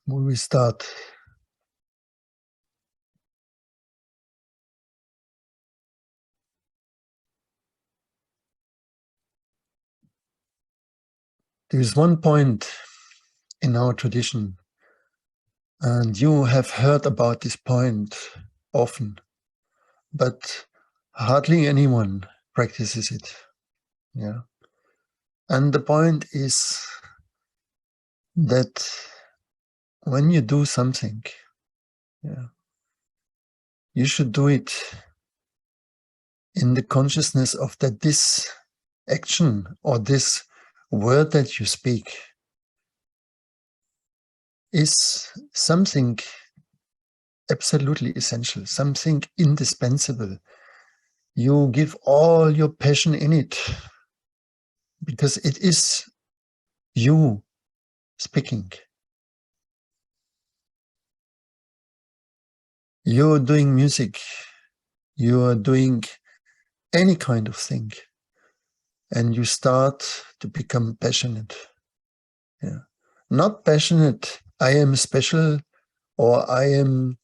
We start. There is one point in our tradition, and you have heard about this point often, but hardly anyone practices it. Yeah. And the point is that when you do something, yeah, you should do it in the consciousness of that this action or this word that you speak is something absolutely essential, something indispensable. You give all your passion in it because it is you speaking. You're doing music, you're doing any kind of thing, and you start to become passionate. Yeah. Not passionate, I am special, or I am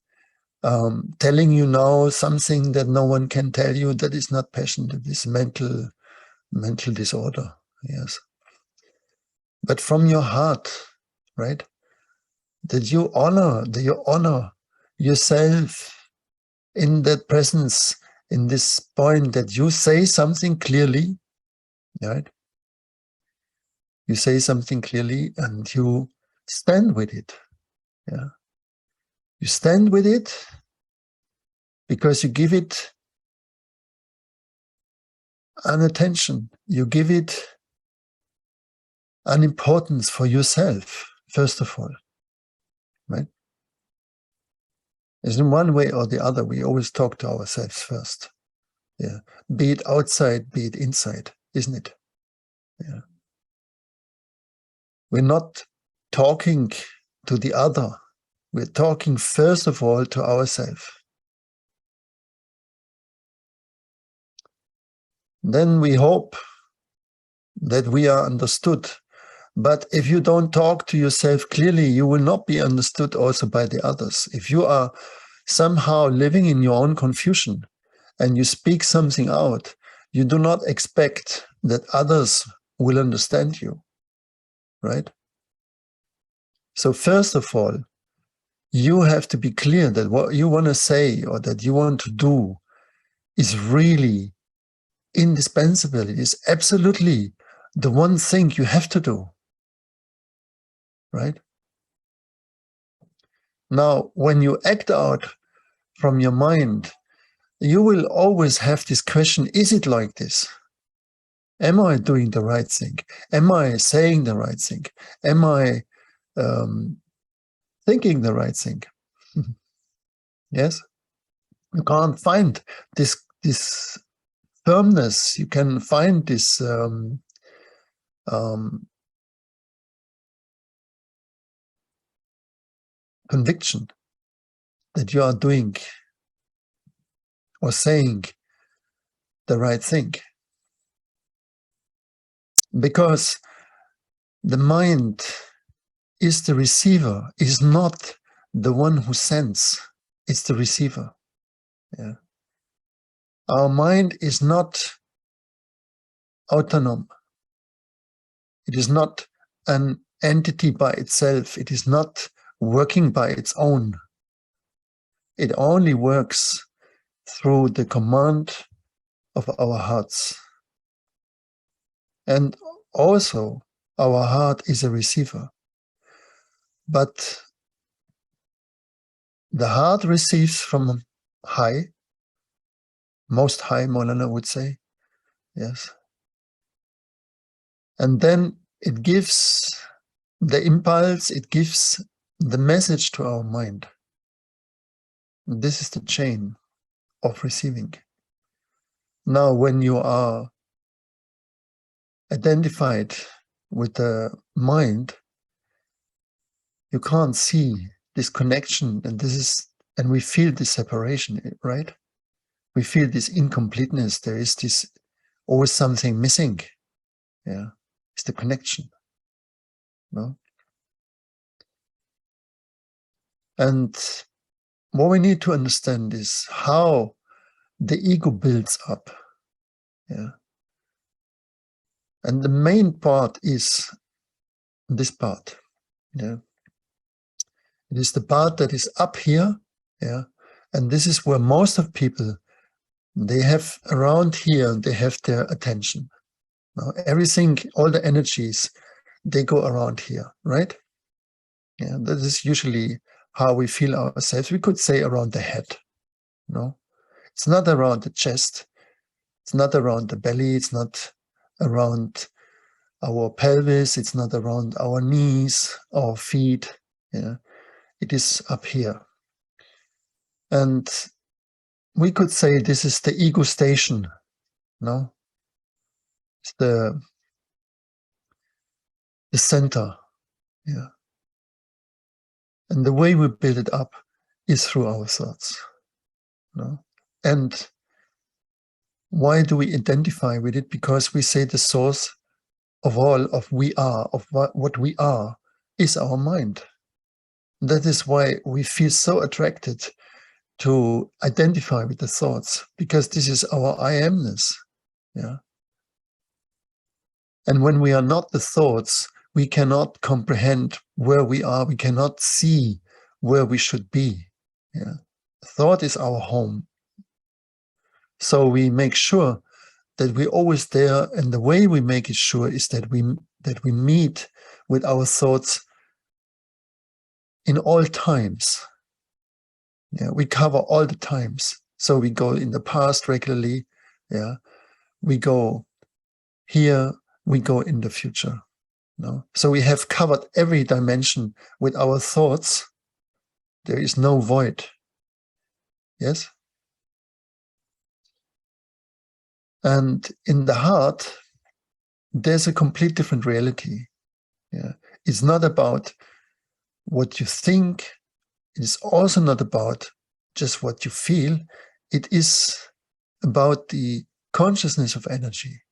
telling you now something that no one can tell you. That is not passion, that is mental disorder. Yes. But from your heart, right? That you honor yourself in that presence, in this point that you say something clearly, right? You say something clearly and you stand with it. Yeah. You stand with it because you give it an attention. You give it an importance for yourself, first of all, right? There's in one way or the other, we always talk to ourselves first. Yeah. Be it outside, be it inside, isn't it? Yeah. We're not talking to the other. We're talking first of all to ourselves. Then we hope that we are understood. But if you don't talk to yourself clearly, you will not be understood also by the others. If you are somehow living in your own confusion and you speak something out, you do not expect that others will understand you, right? So first of all, you have to be clear that what you want to say or that you want to do is really indispensable. It is absolutely the one thing you have to do, right? Now, when you act out from your mind, you will always have this question, is it like this? Am I doing the right thing? Am I saying the right thing? Am I thinking the right thing? Yes? You can't find this firmness. You can find this conviction that you are doing or saying the right thing. Because the mind is the receiver, is not the one who sends, it's the receiver. Yeah. Our mind is not autonomous. It is not an entity by itself. It is not working by its own. It only works through the command of our hearts. And also, our heart is a receiver. But the heart receives from high, most high, Maulana would say, yes. And then it gives the impulse, it gives the message to our mind. And this is the chain of receiving. Now, when you are identified with the mind, you can't see this connection, and we feel this separation, right? We feel this incompleteness. There is this always something missing. Yeah, it's the connection. No? And what we need to understand is how the ego builds up. Yeah. And the main part is this part. Yeah. It is the part that is up here. Yeah. And this is where most of people, they have around here, they have their attention. Now, everything, all the energies, they go around here, right? Yeah, that is usually how we feel ourselves. We could say around the head. No, it's not around the chest. It's not around the belly. It's not around our pelvis. It's not around our knees, our feet. Yeah, it is up here. And we could say this is the ego station. No, it's the center. Yeah. And the way we build it up is through our thoughts. No? And why do we identify with it? Because we say the source of all of we are, of what we are, is our mind. That is why we feel so attracted to identify with the thoughts, because this is our I amness. Yeah. And when we are not the thoughts, we cannot comprehend where we are. We cannot see where we should be. Yeah. Thought is our home. So we make sure that we're always there, and the way we make it sure is that we meet with our thoughts in all times. Yeah, we cover all the times. So we go in the past regularly. Yeah, we go here. We go in the future. No, so we have covered every dimension with our thoughts. There is no void. Yes. And in the heart, there's a complete different reality. Yeah. It's not about what you think. It is also not about just what you feel. It is about the consciousness of energy.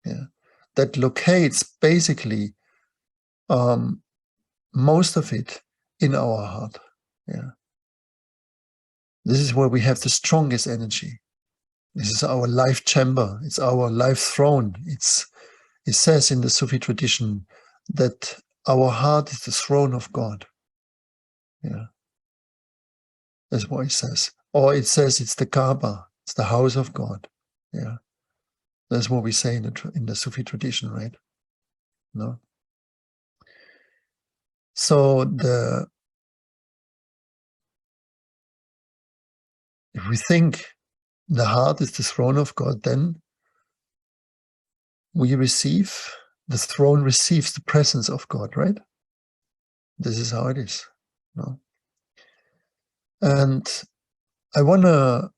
Yeah. That locates basically most of it in our heart. Yeah. This is where we have the strongest energy. This is our life chamber. It's our life throne. It says in the Sufi tradition that our heart is the throne of God. Yeah. That's what it says. Or it says it's the Kaaba. It's the house of God. Yeah. That's what we say in the Sufi tradition, right? No. So if we think the heart is the throne of God, then the throne receives the presence of God, right? This is how it is. No? And I want to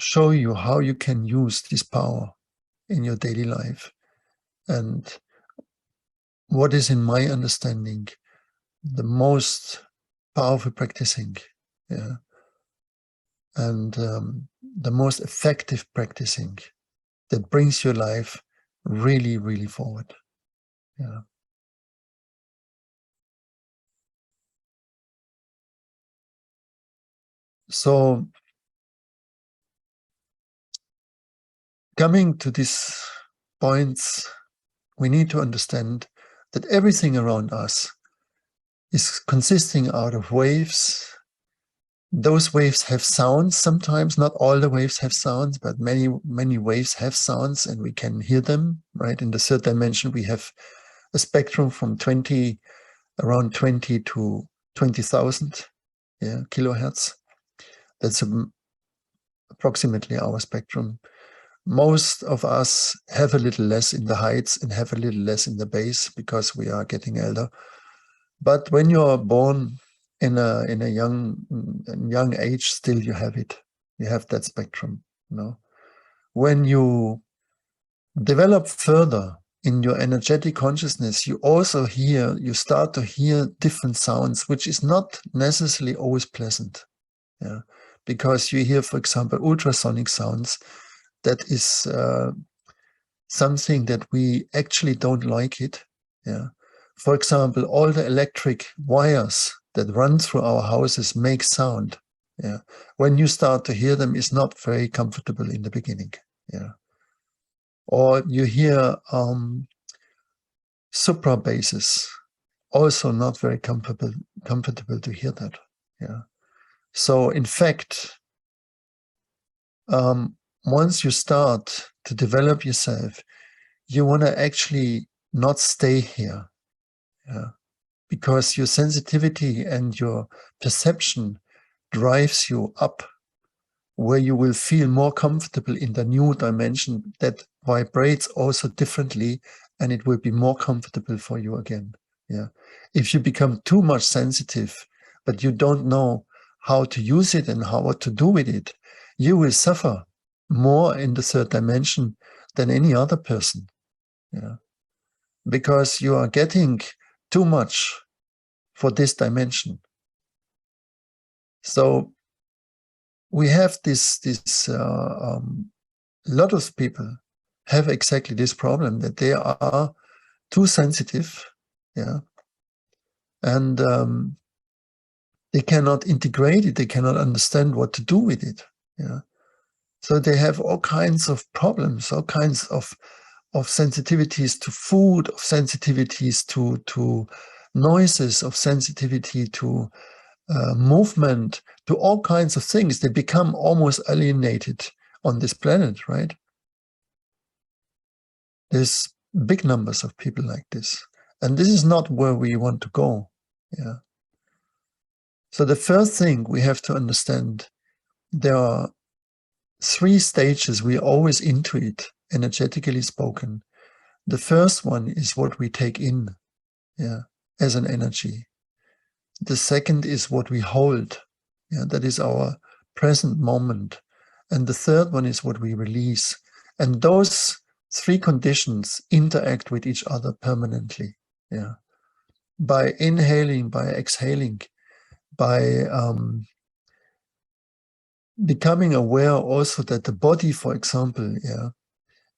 show you how you can use this power in your daily life, and what is, in my understanding, the most powerful practicing, yeah, and the most effective practicing that brings your life really, really forward. Yeah. So coming to these points, we need to understand that everything around us is consisting out of waves. Those waves have sounds sometimes. Not all the waves have sounds, but many waves have sounds, and we can hear them, right? In the third dimension, we have a spectrum from around 20 to 20,000 kilohertz. That's approximately our spectrum. Most of us have a little less in the heights and have a little less in the base because we are getting elder. But when you're born in a young age, still you have it. You have that spectrum. When you develop further in your energetic consciousness, you start to hear different sounds, which is not necessarily always pleasant. Yeah, because you hear, for example, ultrasonic sounds. That is something that we actually don't like it. Yeah, For example, all the electric wires that run through our houses make sound. Yeah. When you start to hear them, it's not very comfortable in the beginning. Yeah. Or you hear supra basses, also not very comfortable to hear that. Yeah. So in fact, once you start to develop yourself, you want to actually not stay here. Yeah. Because your sensitivity and your perception drives you up, where you will feel more comfortable in the new dimension that vibrates also differently, and it will be more comfortable for you again. Yeah. If you become too much sensitive, but you don't know how to use it and what to do with it, you will suffer more in the third dimension than any other person. Yeah. Because you are getting too much for this dimension. So we have a lot of people have exactly this problem, that they are too sensitive, yeah, and they cannot integrate it, they cannot understand what to do with it, yeah. So they have all kinds of problems, all kinds of sensitivities to food, of sensitivities to noises, of sensitivity to movement, to all kinds of things. They become almost alienated on this planet, right? There's big numbers of people like this. And this is not where we want to go. Yeah. So the first thing we have to understand, there are 3 stages we always intuit, energetically spoken. The first one is what we take in, yeah, as an energy. The second is what we hold. Yeah, that is our present moment. And the third one is what we release. And those 3 conditions interact with each other permanently. Yeah. By inhaling, by exhaling, by becoming aware also that the body, for example, yeah,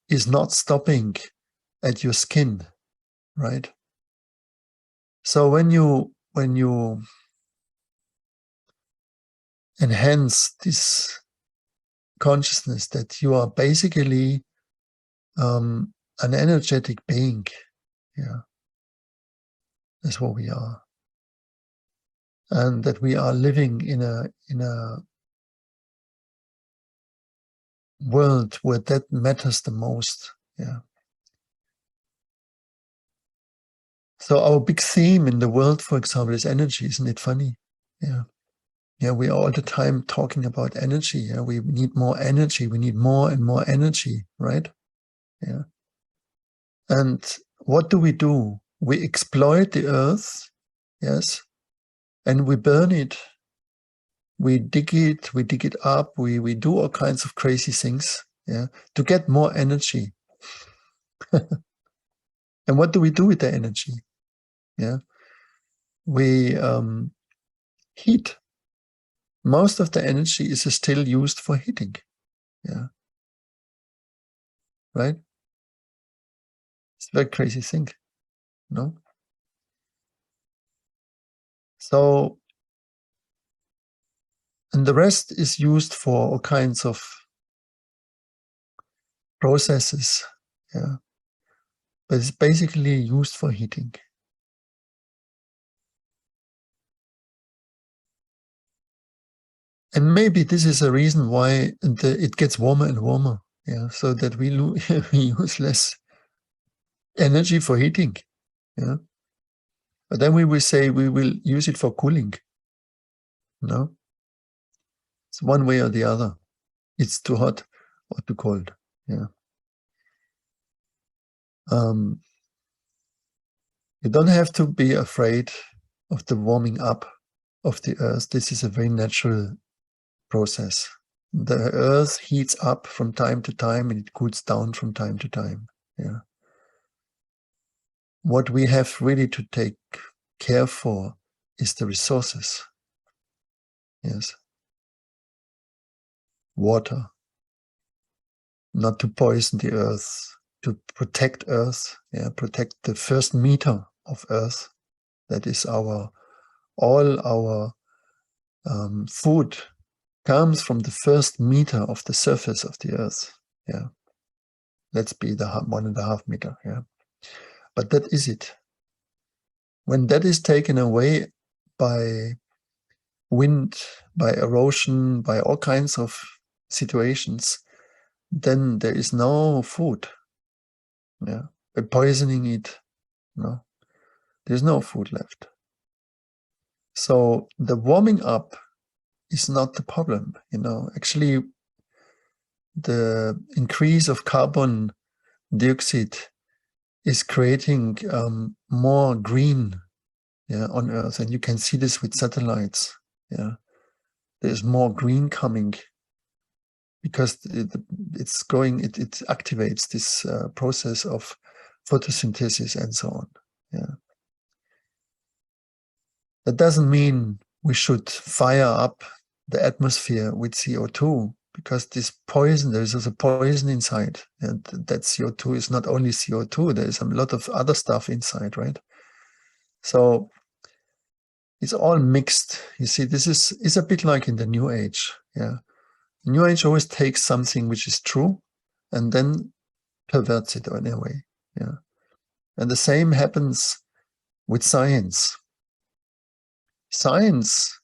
is not stopping at your skin, right? So when you enhance this consciousness that you are basically an energetic being, yeah, that's what we are, and that we are living in a world where that matters the most, yeah. So our big theme in the world, for example, is energy. Isn't it funny? Yeah. Yeah, we are all the time talking about energy. Yeah, we need more energy. We need more and more energy, right? Yeah. And what do? We exploit the earth, yes, and we burn it. We dig it up. We do all kinds of crazy things, yeah, to get more energy. And what do we do with the energy? Yeah, we heat. Most of the energy is still used for heating. Yeah. Right? It's a very crazy thing, no? So, and the rest is used for all kinds of processes, yeah. But it's basically used for heating. And maybe this is a reason why it gets warmer and warmer, yeah, so that we use less energy for heating, yeah. But then we will say we will use it for cooling. No, it's one way or the other. It's too hot or too cold, yeah. You don't have to be afraid of the warming up of the earth. This is a very natural process. The earth heats up from time to time and it cools down from time to time, yeah. What we have really to take care for is the resources, yes. Water, not to poison the earth, to protect earth, yeah, protect the first meter of Earth. That is all our food comes from the first meter of the surface of the Earth. Yeah, let's be the 1.5 meter. Yeah, but that is it. When that is taken away by wind, by erosion, by all kinds of situations, then there is no food. Yeah, by poisoning it, no, there's no food left. So the warming up is not the problem. Actually, the increase of carbon dioxide is creating more green, yeah, on Earth, and you can see this with satellites. Yeah, there's more green coming because it activates this process of photosynthesis and so on. Yeah, that doesn't mean we should fire up the atmosphere with CO2, because this poison, there is also poison inside, and that CO2 is not only CO2, there is a lot of other stuff inside, right? So it's all mixed. You see, this is a bit like in the New Age. Yeah, the New Age always takes something which is true and then perverts it in a way. Yeah, and the same happens with science. Science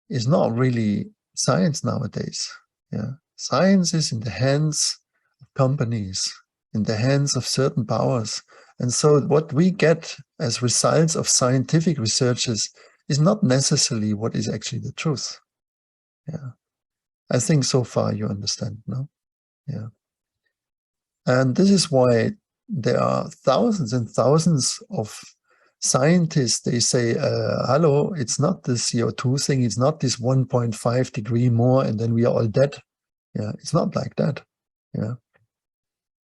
is not really science nowadays. Yeah, science is in the hands of companies, in the hands of certain powers. And so what we get as results of scientific researches is not necessarily what is actually the truth. Yeah, I think so far you understand, no? Yeah. And this is why there are thousands and thousands of scientists. They say, hello, it's not the CO2 thing, it's not this 1.5 degree more and then we are all dead. Yeah, it's not like that. Yeah,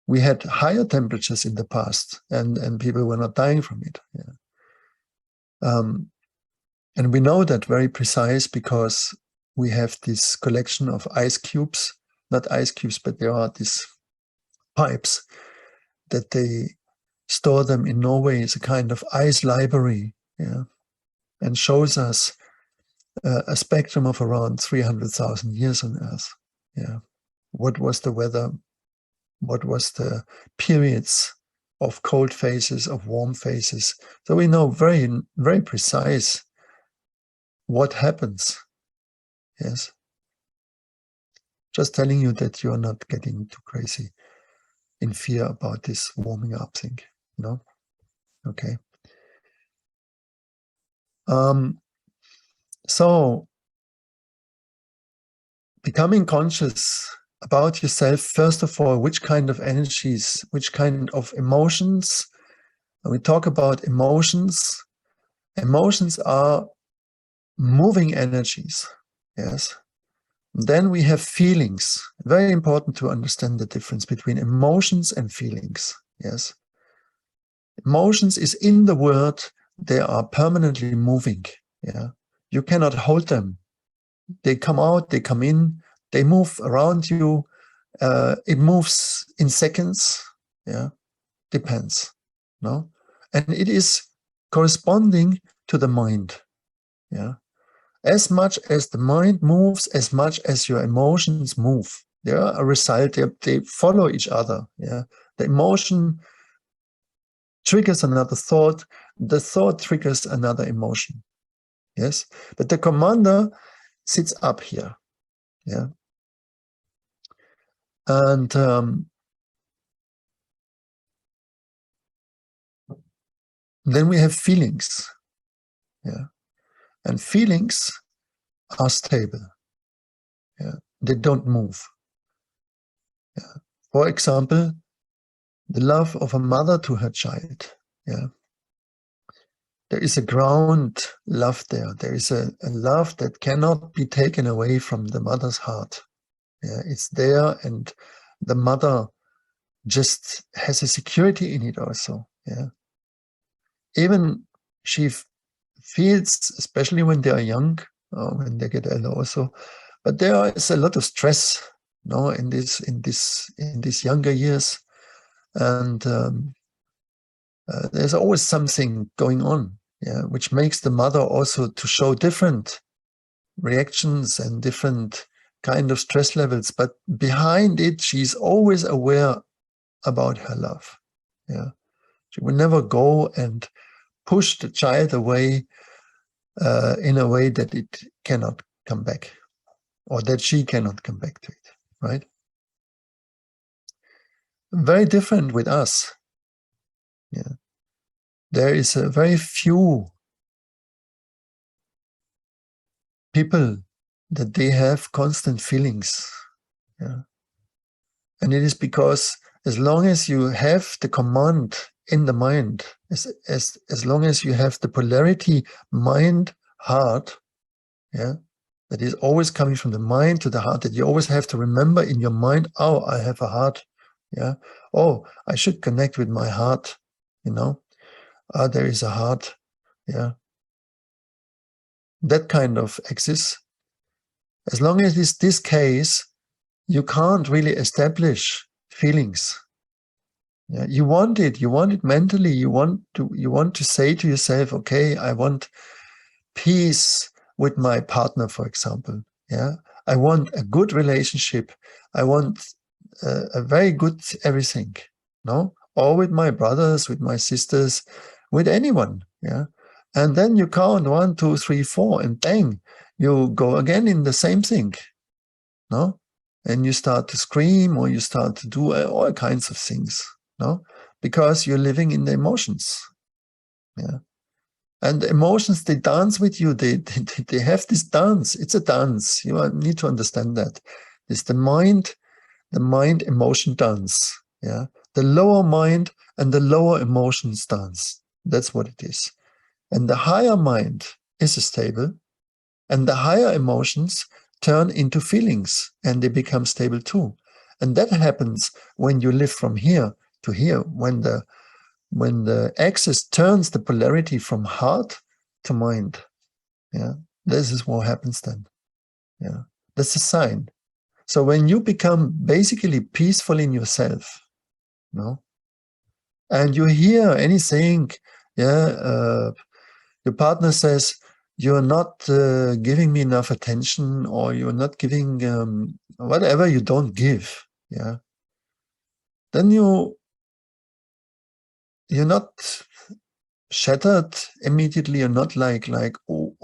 we had higher temperatures in the past and people were not dying from it. Yeah. And we know that very precise because we have this collection of ice cubes, not ice cubes, but there are these pipes that they store them in Norway as a kind of ice library, yeah, and shows us a spectrum of around 300,000 years on Earth. Yeah, what was the weather? What was the periods of cold phases, of warm phases? So we know very, very precise what happens. Yes, just telling you that you're not getting too crazy in fear about this warming up thing. No, okay. So becoming conscious about yourself, first of all, which kind of energies, which kind of emotions. When we talk about emotions, emotions are moving energies, yes. Then we have feelings. Very important to understand the difference between emotions and feelings, yes. Emotions is in the word, they are permanently moving, yeah. You cannot hold them. They come out, they come in, they move around you. It moves in seconds, yeah, depends, no? And it is corresponding to the mind, yeah. As much as the mind moves, as much as your emotions move. They are a result, they follow each other, yeah. The emotion triggers another thought, the thought triggers another emotion, yes. But the commander sits up here, yeah. And then we have feelings, yeah. And feelings are stable, yeah. They don't move. Yeah. For example, the love of a mother to her child, yeah. There is a ground love there. There is a love that cannot be taken away from the mother's heart. Yeah, it's there, and the mother just has a security in it also. Yeah, even she feels, especially when they are young, or when they get elder also, but there is a lot of stress, no, in these younger years, and There's always something going on, yeah, which makes the mother also to show different reactions and different kind of stress levels. But behind it, she's always aware about her love. Yeah, she will never go and push the child away in a way that it cannot come back, or that she cannot come back to it, right? Very different with us. Yeah, there is a very few people that they have constant feelings. Yeah, and it is because as long as you have the command in the mind, as long as you have the polarity mind heart, yeah, that is always coming from the mind to the heart, that you always have to remember in your mind, oh, I have a heart, yeah, oh, I should connect with my heart, you know, there is a heart, yeah, that kind of exists. As long as it's this case, you can't really establish feelings. Yeah, you want it mentally, you want to say to yourself, okay, I want peace with my partner, for example. Yeah, I want a good relationship. I want a very good everything. No, or with my brothers, with my sisters, with anyone. Yeah, and then you count 1, 2, 3, 4, and bang, you go again in the same thing. No, and you start to scream, or you start to do all kinds of things. No, because you're living in the emotions. Yeah. And the emotions, they dance with you. They have this dance. It's a dance. You need to understand that. It's the mind emotion dance. Yeah. The lower mind and the lower emotions dance. That's what it is. And the higher mind is stable, and the higher emotions turn into feelings, and they become stable too. And that happens when you live from here to here, when the axis turns the polarity from heart to mind. Yeah, this is what happens then. Yeah, that's a sign. So when you become basically peaceful in yourself, no, and you hear anything, yeah, your partner says, you're not giving me enough attention, or you're not giving whatever you don't give, yeah, then you're not shattered immediately. You're not like oh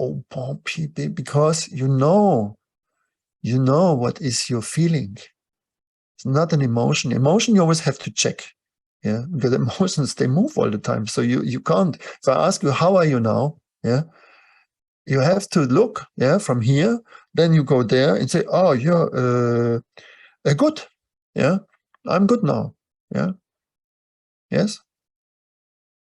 because you know what is your feeling. It's not an emotion. Emotion you always have to check, yeah, because emotions, they move all the time. So you can't. If I ask you, how are you now, yeah, you have to look, yeah, from here, then you go there and say, oh, you're good, yeah, I'm good now, yeah, yes.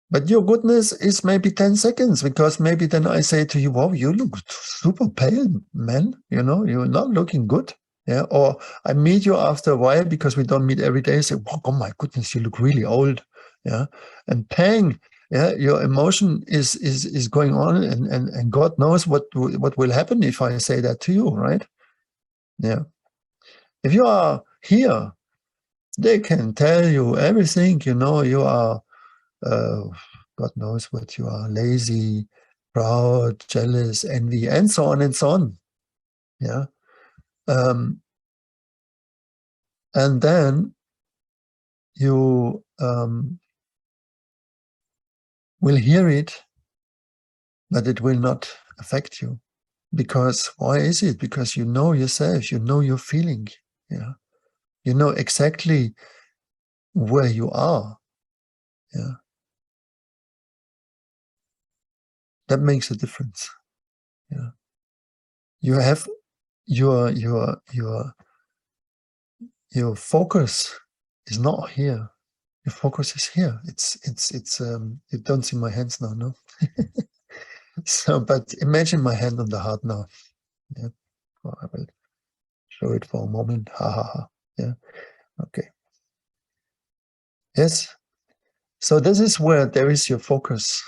But your goodness is maybe 10 seconds, because maybe then I say to you, wow, you look super pale, man. You know, you're not looking good. Yeah. Or I meet you after a while, because we don't meet every day. I say, oh my goodness, you look really old. Yeah. And pang, yeah, your emotion is going on, and God knows what will happen if I say that to you, right? Yeah. If you are here, they can tell you everything, you know, you are God knows what you are, lazy, proud, jealous, envy, and so on and so on. Yeah. And then you will hear it, but it will not affect you. Because why is it? Because you know yourself, you know your feeling. Yeah. You know exactly where you are. Yeah. That makes a difference. Yeah. You have your focus is not here. Your focus is here. It's you don't see my hands now, no? So, but imagine my hand on the heart now. Yeah. Well, I will show it for a moment. Ha ha ha. Yeah. Okay. Yes. So this is where there is your focus.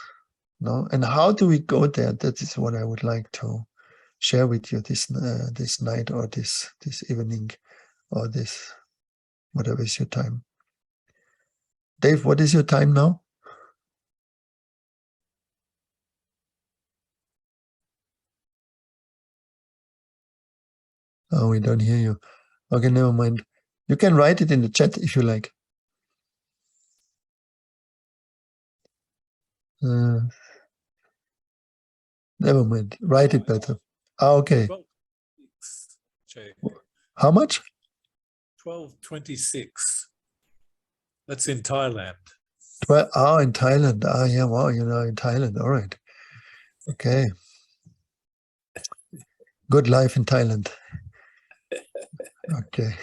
No? And how do we go there? That is what I would like to share with you this this night, or this evening, or this, whatever is your time. Dave, what is your time now? Oh, we don't hear you. Okay, never mind. You can write it in the chat if you like. Never mind. Write it better. Ah, okay. 12:26. How much? 12:26. That's in Thailand. Well, oh, in Thailand. Ah, yeah, wow, you know, in Thailand. All right. Okay. Good life in Thailand. Okay.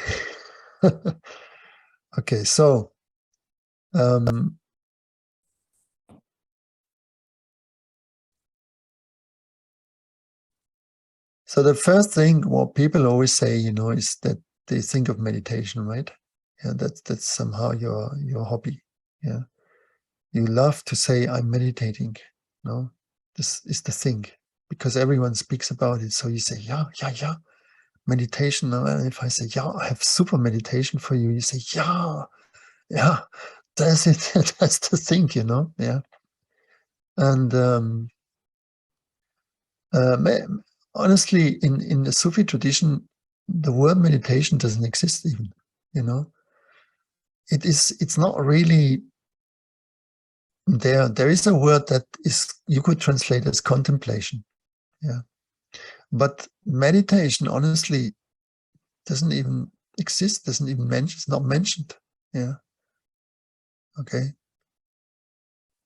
Okay, so so the first thing what people always say, you know, is that they think of meditation, right? Yeah, that's somehow your hobby. Yeah. You love to say, I'm meditating. No, this is the thing, because everyone speaks about it. So you say, yeah, meditation. And if I say, yeah, I have super meditation for you, you say, yeah, that's it. That's the thing, you know? Yeah. And honestly, in the Sufi tradition, the word meditation doesn't exist even, you know? It's not really there. There is a word that is, you could translate as contemplation. Yeah. But meditation, honestly, doesn't even exist, doesn't even mention, it's not mentioned. Yeah. Okay.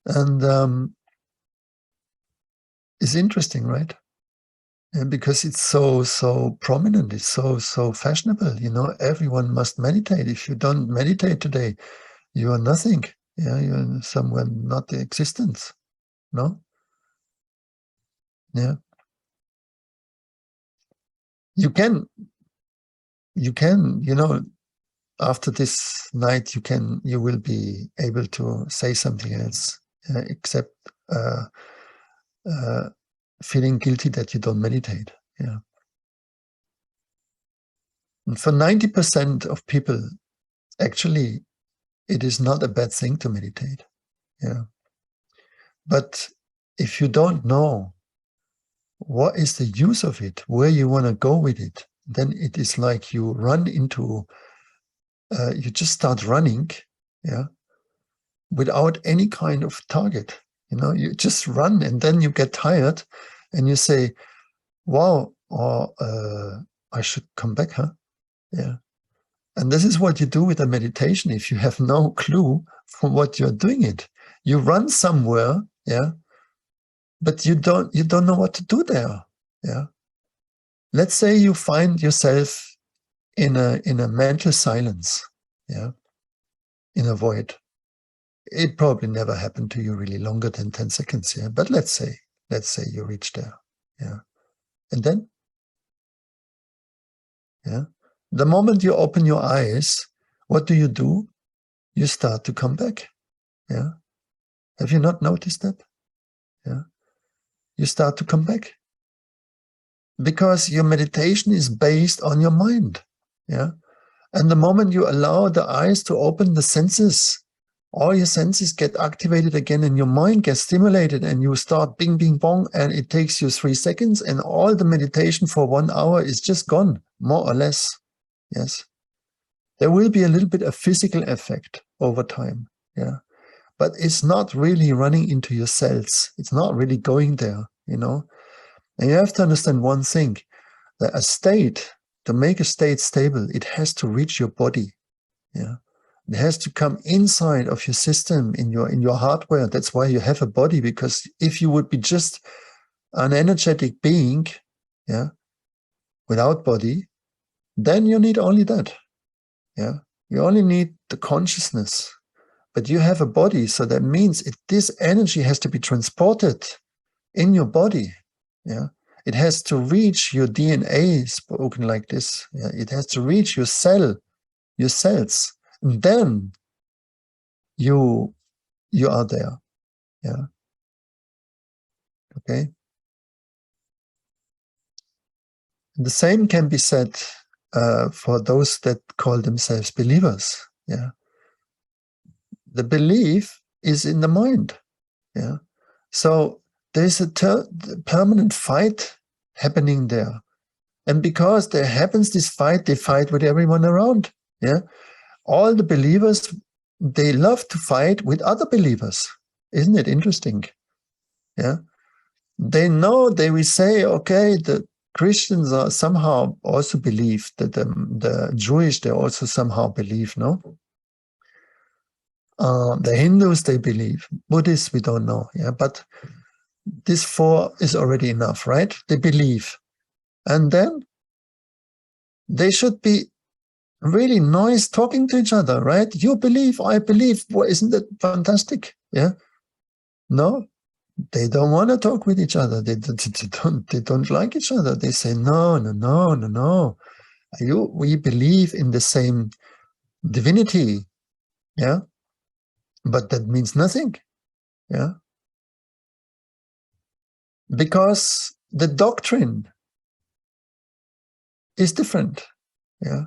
And it's interesting, right? And because it's so prominent, it's so fashionable, you know, everyone must meditate. If you don't meditate today, you are nothing. Yeah, you're somewhere not the existence. No? Yeah. You can, you know, after this night, you will be able to say something else, except feeling guilty that you don't meditate. Yeah. And for 90% of people, actually, it is not a bad thing to meditate. Yeah. But if you don't know what is the use of it, where you want to go with it, then it is like you run into, you just start running, yeah, without any kind of target. You know, you just run and then you get tired and you say, wow, or I should come back, huh? Yeah. And this is what you do with a meditation if you have no clue for what you're doing it. You run somewhere, yeah, but you don't know what to do there. Yeah. Let's say you find yourself in a mental silence, yeah, in a void. It probably never happened to you really longer than 10 seconds, yeah. But let's say you reach there. Yeah. And then, yeah, the moment you open your eyes, what do? You start to come back. Yeah. Have you not noticed that? Yeah. You start to come back. Because your meditation is based on your mind. Yeah. And the moment you allow the eyes to open, the senses, all your senses get activated again and your mind gets stimulated and you start bing, bing, bong, and it takes you 3 seconds and all the meditation for 1 hour is just gone, more or less. Yes. There will be a little bit of physical effect over time. Yeah. But it's not really running into your cells. It's not really going there, you know. And you have to understand one thing, that a state, to make a state stable, it has to reach your body. Yeah. It has to come inside of your system, in your hardware. That's why you have a body, because if you would be just an energetic being, yeah, without body, then you need only that. Yeah. You only need the consciousness. But you have a body, so that means this energy has to be transported in your body. Yeah. It has to reach your DNA, spoken like this. Yeah. It has to reach your cells. And then you are there. Yeah. Okay. The same can be said for those that call themselves believers. Yeah. The belief is in the mind. Yeah. So there's a permanent fight happening there. And because there happens this fight, they fight with everyone around. Yeah, all the believers, they love to fight with other believers. Isn't it interesting? Yeah, they know, they will say, okay, the Christians are somehow also believe that the Jewish, they also somehow believe, no? The Hindus, they believe. Buddhists, we don't know. Yeah, but this 4 is already enough, right? They believe. And then they should be really nice talking to each other, right? You believe, I believe. Well, isn't that fantastic? Yeah. No, they don't want to talk with each other. They don't like each other. They say, no, no, no, no, no. We believe in the same divinity. Yeah. But that means nothing. Yeah. Because the doctrine is different. Yeah.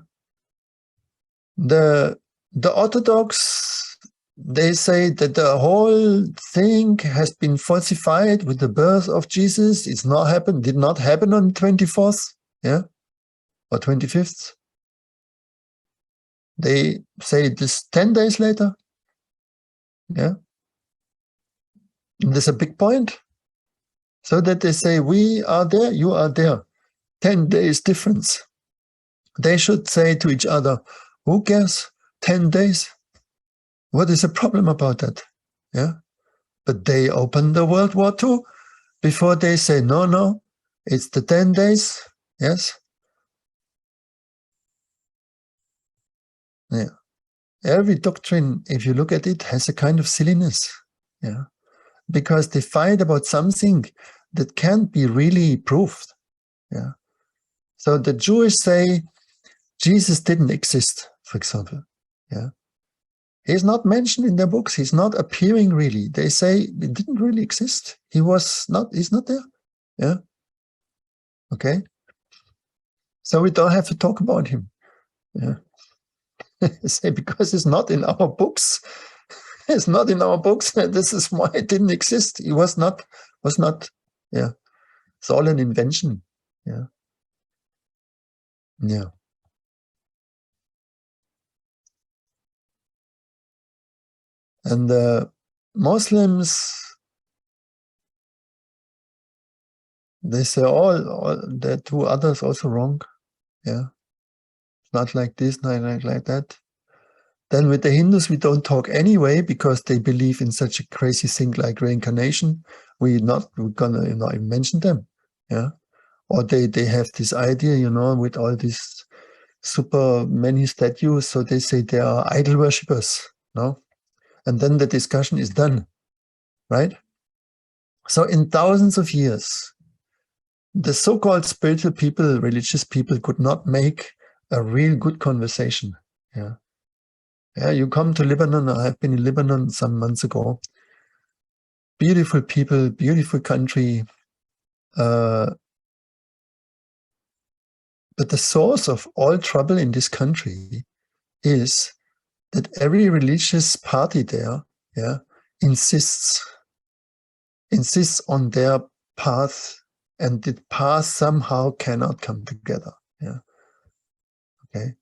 The Orthodox, they say that the whole thing has been falsified with the birth of Jesus. It's not happened, did not happen on 24th, yeah, or 25th. They say this 10 days later. Yeah. And there's a big point. So that they say, we are there, you are there. 10 days difference. They should say to each other, who cares? 10 days. What is the problem about that? Yeah. But they opened the World War II before they say, no, no, it's the 10 days. Yes. Yeah. Every doctrine, if you look at it, has a kind of silliness. Yeah. Because they fight about something that can't be really proved. Yeah. So the Jewish say Jesus didn't exist, for example. Yeah. He's not mentioned in their books. He's not appearing really. They say he didn't really exist. He's not there. Yeah. Okay. So we don't have to talk about him. Yeah. Say because it's not in our books. It's not in our books. This is why it didn't exist. He was not, yeah. It's all an invention. Yeah. Yeah. And the Muslims, they say all the 2 others also wrong. Yeah. Not like this, not like that. Then with the Hindus, we don't talk anyway because they believe in such a crazy thing like reincarnation. We're gonna not even mention them. Yeah. Or they have this idea, with all these super many statues. So they say they are idol worshippers. No? And then the discussion is done. Right? So in thousands of years, the so-called spiritual people, religious people could not make a real good conversation. Yeah. Yeah, you come to Lebanon. I have been in Lebanon some months ago. Beautiful people, beautiful country. But the source of all trouble in this country is that every religious party there, yeah, insists on their path, and the path somehow cannot come together. Yeah. Okay.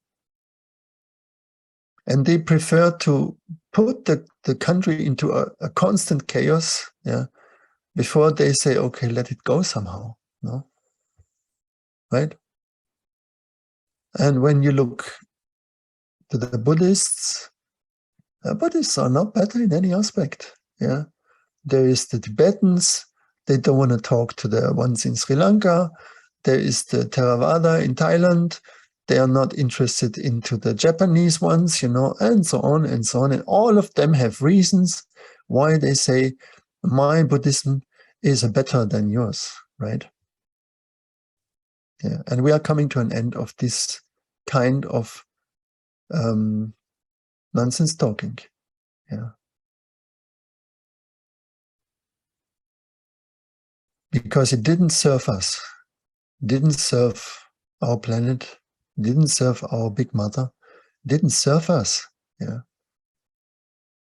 And they prefer to put the country into a constant chaos, yeah, before they say, okay, let it go somehow. No? Right? And when you look to the Buddhists are not better in any aspect. Yeah. There is the Tibetans, they don't want to talk to the ones in Sri Lanka. There is the Theravada in Thailand. They are not interested into the Japanese ones, and so on and so on. And all of them have reasons why they say, my Buddhism is better than yours, right? Yeah. And we are coming to an end of this kind of nonsense talking. Yeah. Because it didn't serve us, didn't serve our planet, didn't serve our big mother, didn't serve us. Yeah.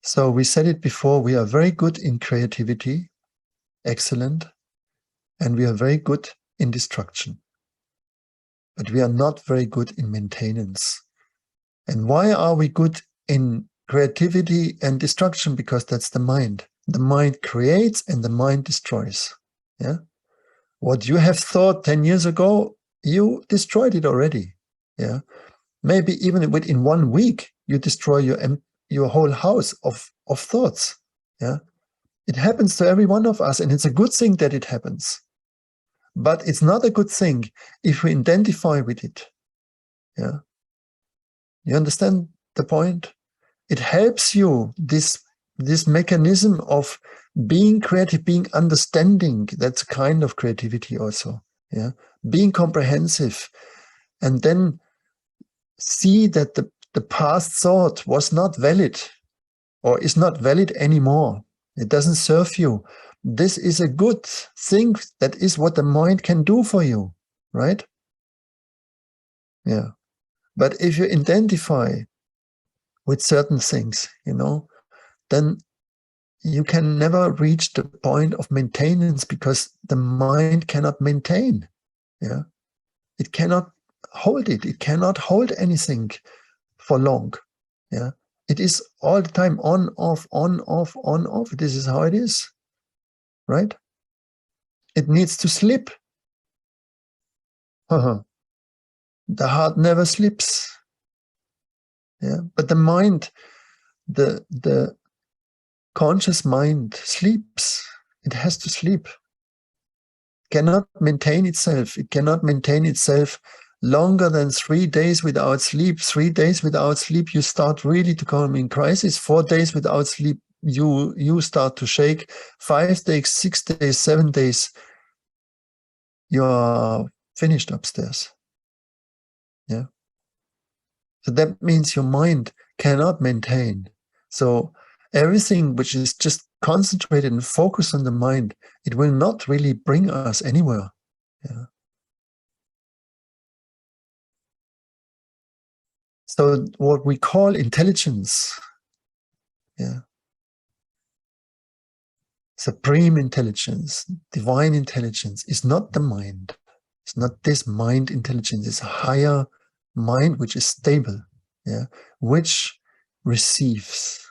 So we said it before, we are very good in creativity, excellent, and we are very good in destruction. but we are not very good in maintenance. And why are we good in creativity and destruction? Because that's the mind. The mind creates and the mind destroys. Yeah. What you have thought 10 years ago, you destroyed it already. Yeah. Maybe even within 1 week, you destroy your whole house of thoughts. Yeah. It happens to every one of us, and it's a good thing that it happens. But it's not a good thing if we identify with it. Yeah. You understand the point? It helps you, this mechanism of being creative, being understanding. That's a kind of creativity also. Yeah. Being comprehensive, and then see that the past thought was not valid or is not valid anymore. It doesn't serve you. This is a good thing. That is what the mind can do for you, right? Yeah. But if you identify with certain things, then you can never reach the point of maintenance, because the mind cannot maintain. Yeah. It cannot hold it. It cannot hold anything for long. Yeah. It is all the time on, off, on, off, on, off. This is how it is, right? It needs to sleep. The heart never sleeps. Yeah. But the mind, the conscious mind sleeps. It has to sleep. Cannot maintain itself. It cannot maintain itself longer than 3 days without sleep. 3 days without sleep, you start really to come in crisis. 4 days without sleep, you start to shake. 5 days, 6 days, 7 days, you are finished upstairs. Yeah. So that means your mind cannot maintain. So everything which is just concentrated and focused on the mind, it will not really bring us anywhere. Yeah. So what we call intelligence, yeah, supreme intelligence, divine intelligence, is not the mind. It's not this mind intelligence. It's a higher mind which is stable, yeah, which receives.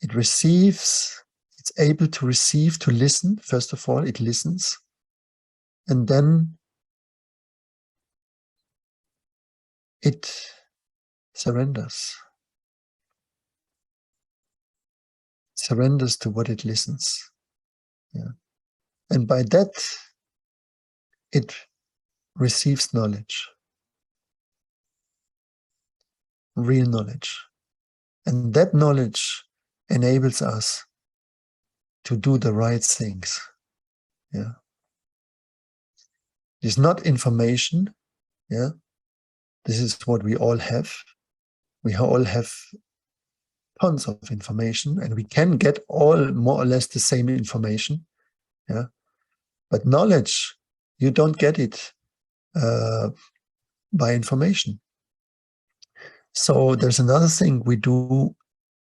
It receives, it's able to receive, to listen. First of all, it listens. And then it surrenders. Surrenders to what it listens. Yeah. And by that, it receives knowledge. Real knowledge. And that knowledge enables us to do the right things. Yeah. It's not information. Yeah. This is what we all have. We all have tons of information, and we can get all more or less the same information. Yeah. But knowledge, you don't get it by information. So there's another thing we do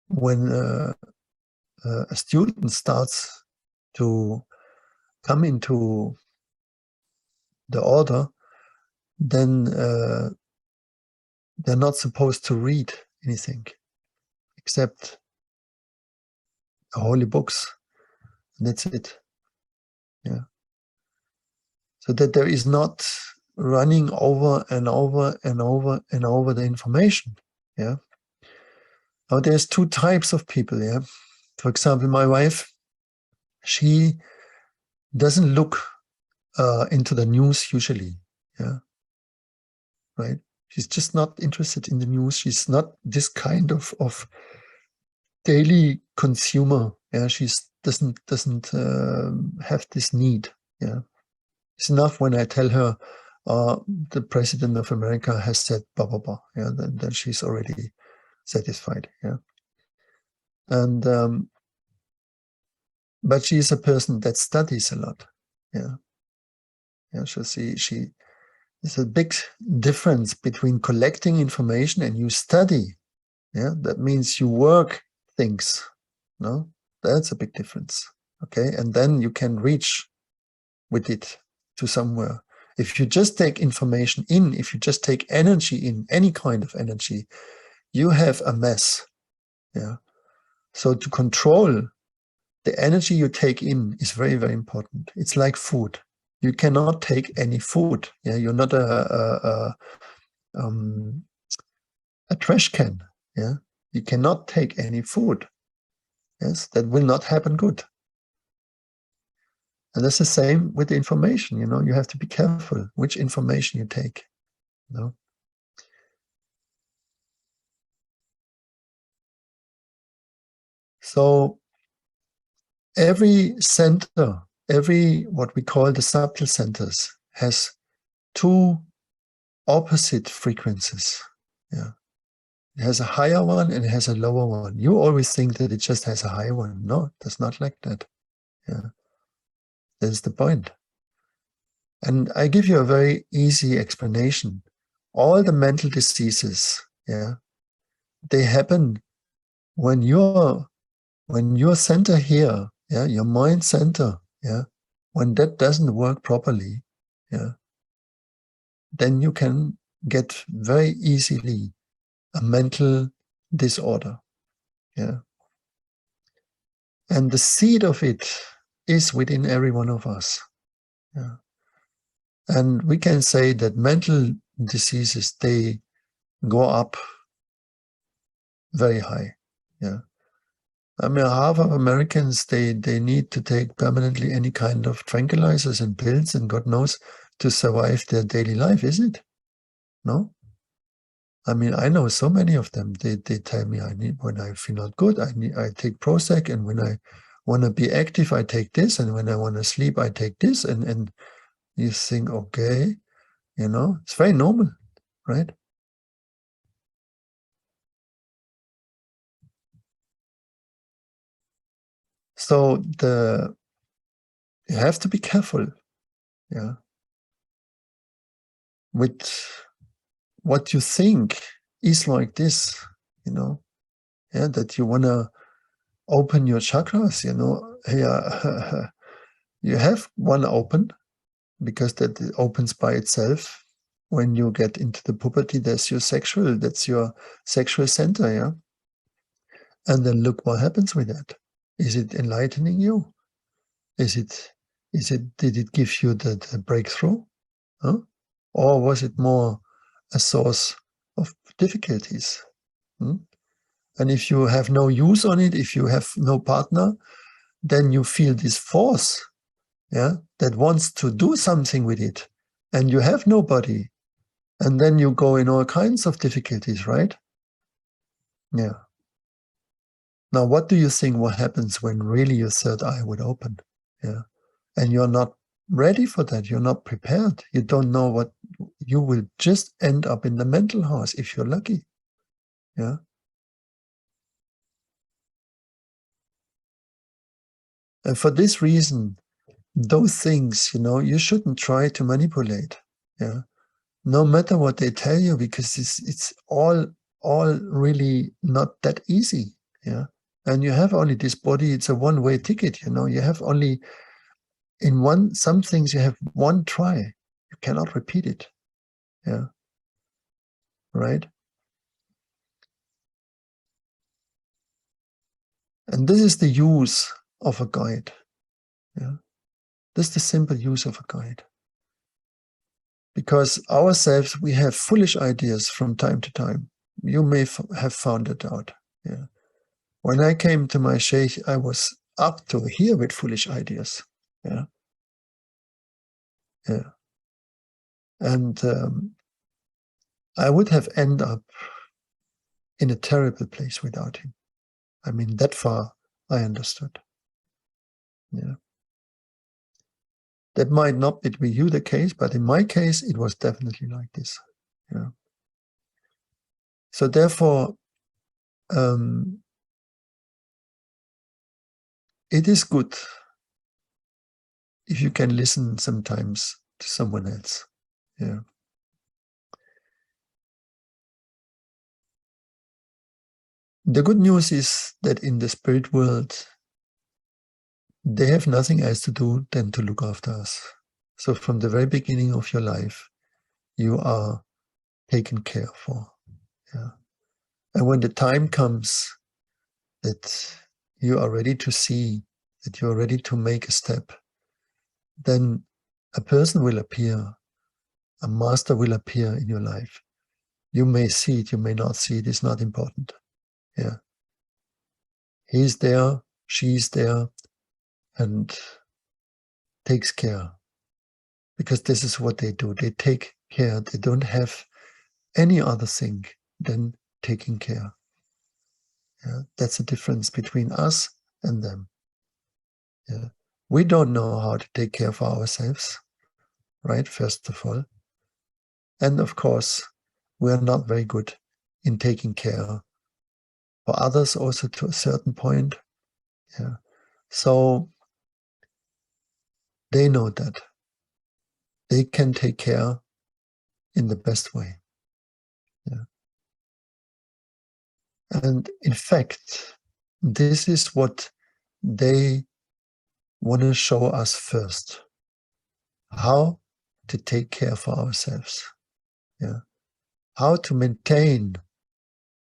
when a student starts to come into the order, then they're not supposed to read anything except the holy books, and that's it. Yeah. So that there is not running over and over and over and over the information. Yeah. Now there's two types of people. Yeah. For example, my wife, she doesn't look into the news usually. Yeah. Right. She's just not interested in the news. She's not this kind of daily consumer. Yeah. She doesn't have this need. Yeah. It's enough when I tell her the president of America has said blah blah blah. Yeah. Then she's already satisfied. Yeah. And but she is a person that studies a lot. Yeah. Yeah. So she there's a big difference between collecting information and you study. Yeah. That means you work things. No, that's a big difference. Okay. And then you can reach with it to somewhere. If you just take information in, if you just take energy in, any kind of energy, you have a mess. Yeah. So to control the energy you take in is very, very important. It's like food. You cannot take any food. Yeah, you're not a trash can. Yeah, you cannot take any food. Yes, that will not happen good. And that's the same with the information. You know, you have to be careful which information you take. You know? So every center, every what we call the subtle centers, has two opposite frequencies. Yeah. It has a higher one and it has a lower one. You always think that it just has a high one. No, that's not like that. Yeah. That's the point. And I give you a very easy explanation. All the mental diseases, yeah, they happen when your center here, yeah, your mind center, yeah, when that doesn't work properly, yeah, then you can get very easily a mental disorder. Yeah. And the seed of it is within every one of us. Yeah. And we can say that mental diseases, they go up very high. Yeah. I mean, half of Americans, they need to take permanently any kind of tranquilizers and pills and God knows to survive their daily life, is it? No? I mean, I know so many of them, they tell me when I feel not good, I take Prozac, and when I want to be active, I take this, and when I want to sleep, I take this, and you think, okay, you know, it's very normal, right? So you have to be careful, yeah, with what you think is like this, you know, yeah, that you want to open your chakras, you know, yeah, you have one open, because that opens by itself. When you get into the puberty, that's your sexual center, yeah? And then look what happens with that. Is it enlightening you? Did it give you the breakthrough? Huh? Or was it more a source of difficulties? Hmm? And if you have no use on it, if you have no partner, then you feel this force, yeah, that wants to do something with it, and you have nobody, and then you go in all kinds of difficulties, right? Yeah. Now, what do you think what happens when really your third eye would open? Yeah. And you're not ready for that. You're not prepared. You don't know what you will just end up in the mental house if you're lucky. Yeah. And for this reason, those things, you know, you shouldn't try to manipulate. Yeah. No matter what they tell you, because it's all really not that easy. Yeah. And you have only this body, it's a one-way ticket, you know. You have only some things you have one try. You cannot repeat it. Yeah. Right? And this is the use of a guide. Yeah. This is the simple use of a guide. Because ourselves, we have foolish ideas from time to time. You may have found it out. Yeah. When I came to my sheikh, I was up to here with foolish ideas. Yeah. Yeah. And I would have ended up in a terrible place without him. I mean, that far I understood. Yeah. That might not be with you the case, but in my case, it was definitely like this. Yeah. So therefore, it is good if you can listen sometimes to someone else. Yeah. The good news is that in the spirit world, they have nothing else to do than to look after us. So from the very beginning of your life, you are taken care for. Yeah. And when the time comes that you are ready to see, that you are ready to make a step, then a person will appear, a master will appear in your life. You may see it, you may not see it, it's not important. Yeah. He's there, she's there, and takes care. Because this is what they do. They take care. They don't have any other thing than taking care. Yeah. That's the difference between us and them. Yeah. We don't know how to take care for ourselves, right? First of all. And of course, we are not very good in taking care for others also to a certain point. Yeah. So they know that. They can take care in the best way. Yeah. And in fact, this is what they want to show us first. How to take care for ourselves. Yeah. How to maintain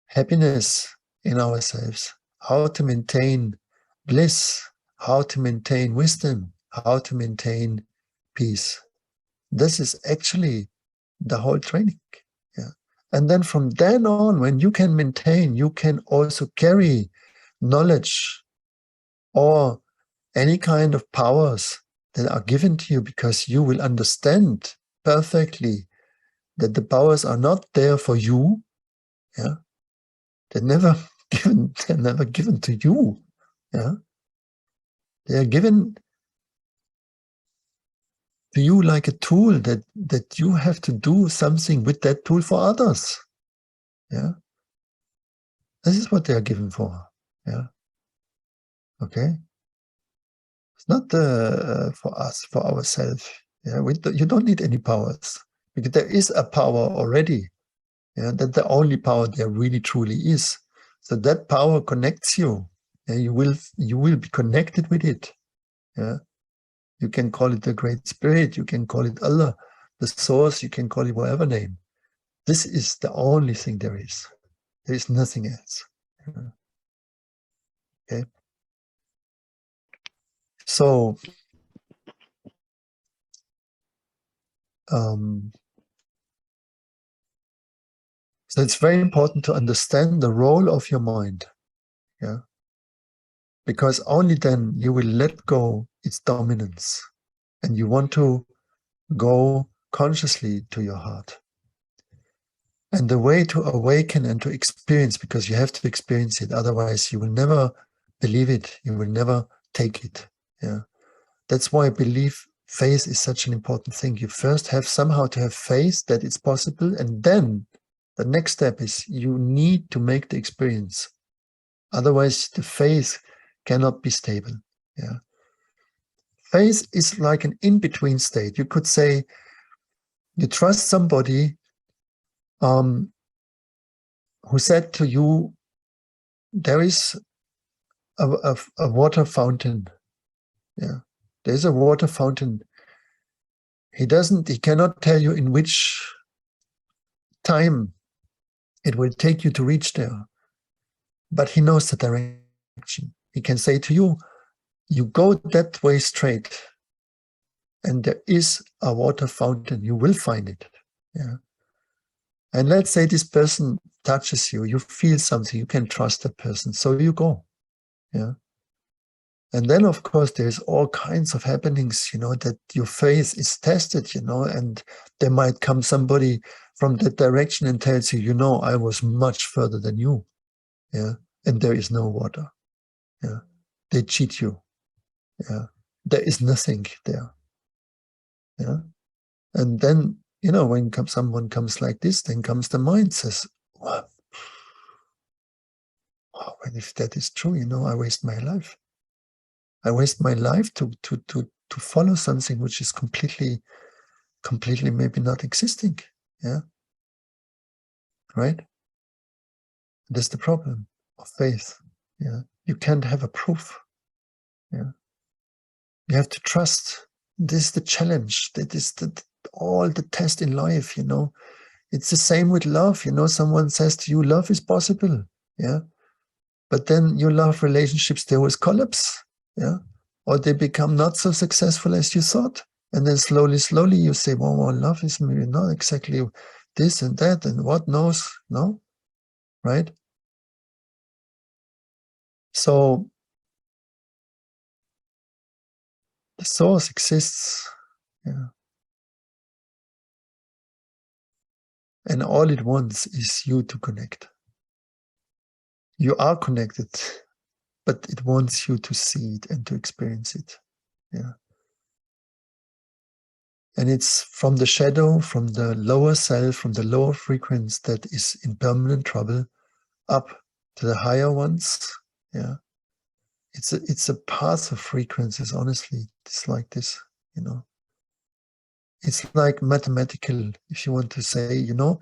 happiness in ourselves. How to maintain bliss. How to maintain wisdom. How to maintain peace. This is actually the whole training. Yeah. And then from then on, when you can maintain, you can also carry knowledge or any kind of powers that are given to you, because you will understand perfectly that the powers are not there for you. Yeah. They're never given to you. Yeah. They are given to you like a tool that you have to do something with that tool for others. Yeah. This is what they are given for. Yeah. Okay. It's not for us, for ourselves. Yeah. You don't need any powers, because there is a power already. Yeah. That the only power there really truly is. So that power connects you. Yeah, you will be connected with it. Yeah. You can call it the Great Spirit, you can call it Allah, the source, you can call it whatever name. This is the only thing there is. There is nothing else. Okay. So so it's very important to understand the role of your mind. Yeah. Because only then you will let go its dominance, and you want to go consciously to your heart. And the way to awaken and to experience, because you have to experience it, otherwise you will never believe it, you will never take it. Yeah. That's why faith is such an important thing. You first have somehow to have faith that it's possible, and then the next step is you need to make the experience. Otherwise the faith cannot be stable. Yeah. Faith is like an in-between state. You could say you trust somebody who said to you, there is a water fountain. Yeah. There's a water fountain. He cannot tell you in which time it will take you to reach there, but he knows the direction. He can say to you, you go that way straight, and there is a water fountain. You will find it. Yeah. And let's say this person touches you. You feel something. You can trust that person. So you go. Yeah. And then, of course, there's all kinds of happenings, that your faith is tested, and there might come somebody from that direction and tells you, I was much further than you. Yeah. And there is no water. Yeah. They cheat you. Yeah. There is nothing there. Yeah. And then, when someone comes like this, then comes the mind, says, well, and if that is true, I waste my life. I waste my life to follow something which is completely maybe not existing. Yeah. Right? That's the problem of faith. Yeah. You can't have a proof. Yeah. You have to trust This is the challenge. That is all the test in life, you know. It's the same with love, you know. Someone says to you, love is possible, yeah. But then your love relationships, they always collapse, yeah. Or they become not so successful as you thought. And then slowly you say, well, love is maybe not exactly this and that and what knows, no? Right? So the source exists, yeah. And all it wants is you to connect. You are connected, but it wants you to see it and to experience it, yeah. And it's from the shadow, from the lower self, from the lower frequency that is in permanent trouble, up to the higher ones, yeah. It's a path of frequencies, honestly. It's like this, you know. It's like mathematical, if you want to say, you know.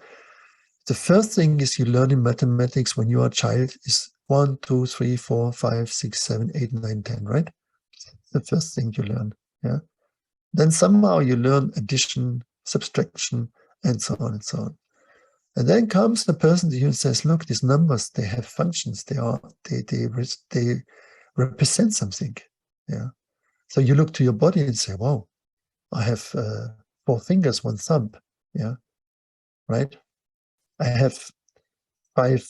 The first thing is you learn in mathematics when you are a child is 1, 2, 3, 4, 5, 6, 7, 8, 9, 10, right? The first thing you learn, yeah. Then somehow you learn addition, subtraction, and so on and so on. And then comes the person to you and says, look, these numbers, they have functions. They represent something. Yeah. So you look to your body and say, wow, I have 4 fingers, 1 thumb. Yeah. Right. I have 5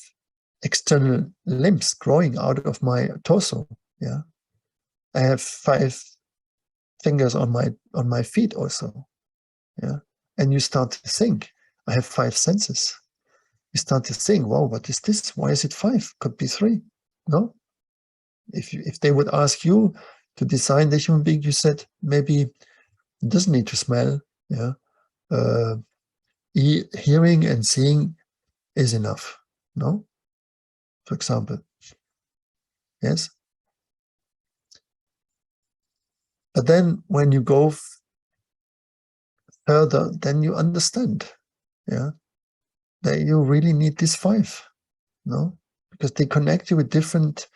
external limbs growing out of my torso. Yeah. I have 5 fingers on my feet also. Yeah. And you start to think, I have 5 senses. You start to think, wow, what is this? Why is it 5? Could be 3. No? If they would ask you to design the human being, you said maybe it doesn't need to smell. Yeah. Hearing and seeing is enough. No? For example. Yes. But then when you go further, then you understand. Yeah. That you really need these 5. No? Because they connect you with different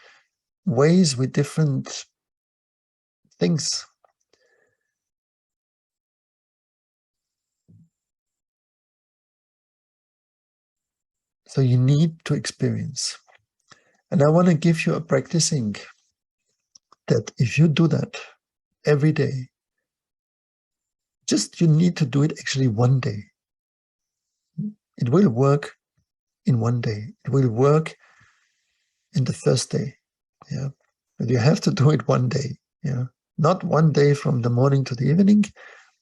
ways, with different things. So you need to experience. And I want to give you a practicing that if you do that every day, just you need to do it actually one day. It will work in one day. It will work in the first day. Yeah. But you have to do it one day. Yeah. Not one day from the morning to the evening,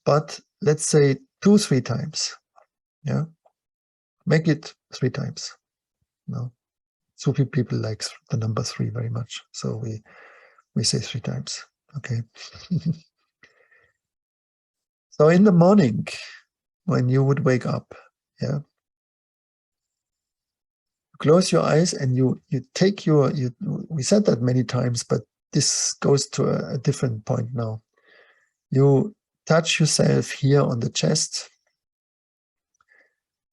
but let's say 2, 3 times. Yeah. Make it 3 times. No. Sufi people like the number 3 very much. So we say 3 times. Okay. So in the morning, when you would wake up, yeah, close your eyes and you take we said that many times, but this goes to a different point now. You touch yourself here on the chest.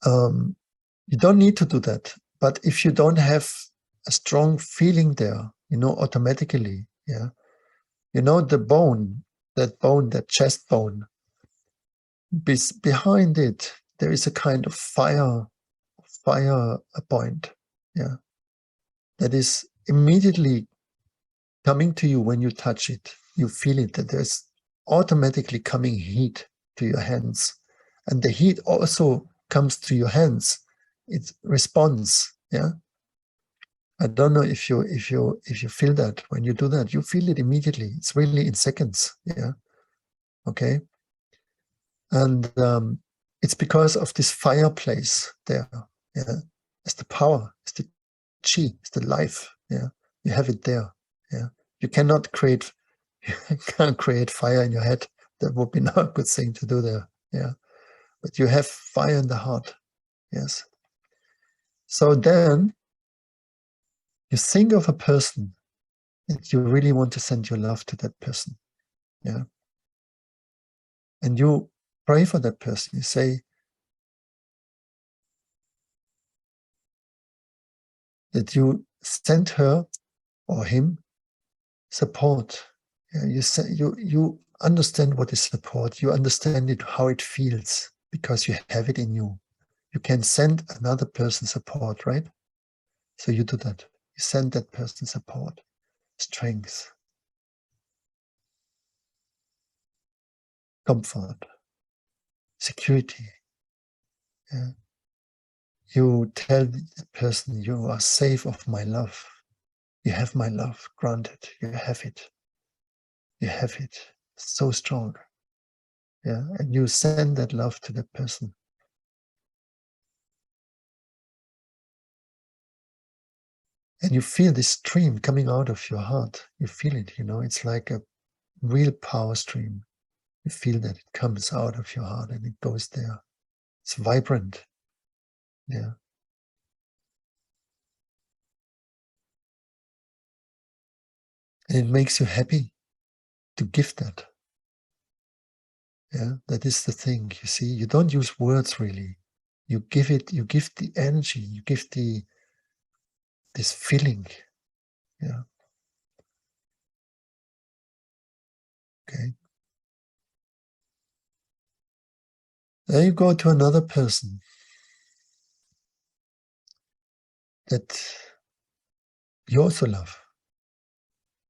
You don't need to do that, but if you don't have a strong feeling there, you know, automatically, yeah, you know, the bone, that chest bone, behind it, there is a kind of fire point, yeah, that is immediately coming to you when you touch it. You feel it, that there's automatically coming heat to your hands, and the heat also comes to your hands. It responds, yeah. I don't know if you feel that when you do that. You feel it immediately. It's really in seconds, yeah. Okay. And it's because of this fireplace there. Yeah, it's the power, it's the chi, it's the life. Yeah, you have it there. Yeah, you can't create fire in your head. That would be not a good thing to do there. Yeah, but you have fire in the heart. Yes. So then you think of a person that you really want to send your love to that person. Yeah, and you pray for that person. You say that you send her or him support. Yeah, you understand what is support. You understand it, how it feels, because you have it in you. You can send another person support, right? So you do that. You send that person support, strength, comfort, security. Yeah. You tell the person, you are safe of my love. You have my love, granted. You have it. You have it. So strong. Yeah. And you send that love to the person. And you feel this stream coming out of your heart. You feel it, it's like a real power stream. You feel that it comes out of your heart and it goes there. It's vibrant. Yeah. And it makes you happy to give that. Yeah, that is the thing. You see, you don't use words really. You give it, you give the energy, you give this feeling. Yeah. Okay. Then you go to another person that you also love.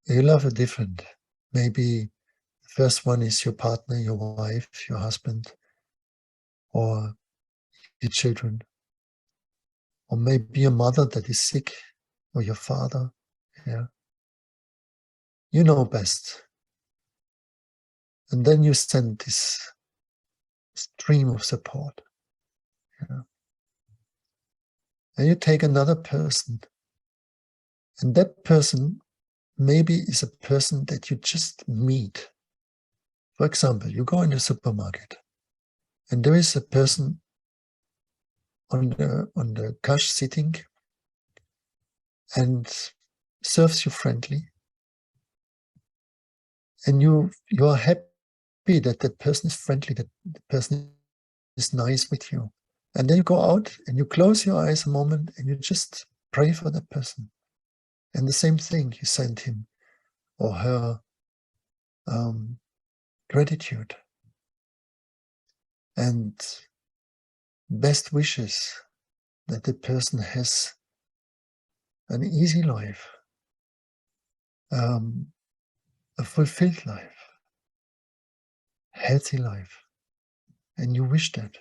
You love a different. Maybe the first one is your partner, your wife, your husband, or your children. Or maybe your mother that is sick, or your father. Yeah. You know best. And then you send this stream of support. Yeah. And you take another person. And that person maybe is a person that you just meet. For example, you go in the supermarket and there is a person on the cash sitting and serves you friendly. And you are happy that that person is friendly, that the person is nice with you. And then you go out and you close your eyes a moment and you just pray for that person. And the same thing, you send him or her gratitude and best wishes that the person has an easy life, a fulfilled life, healthy life. And you wish that.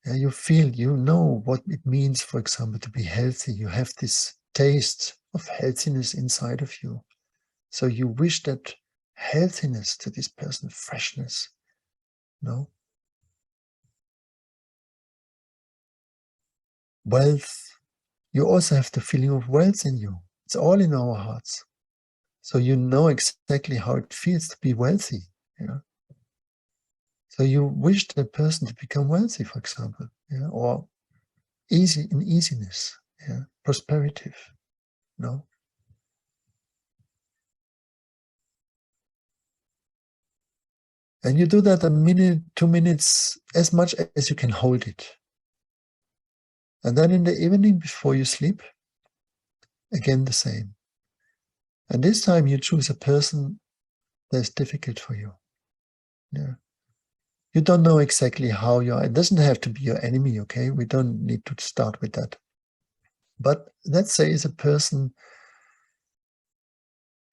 Yeah, you feel, you know what it means, for example, to be healthy. You have this taste of healthiness inside of you. So you wish that healthiness to this person, freshness. No? Wealth. You also have the feeling of wealth in you. It's all in our hearts. So you know exactly how it feels to be wealthy. Yeah. So you wish the person to become wealthy, for example, yeah, or easy in easiness, yeah, prosperity. No. And you do that a minute, 2 minutes, as much as you can hold it. And then in the evening before you sleep, again the same. And this time you choose a person that's difficult for you. Yeah. You don't know exactly how it doesn't have to be your enemy, okay? We don't need to start with that. But let's say it's a person,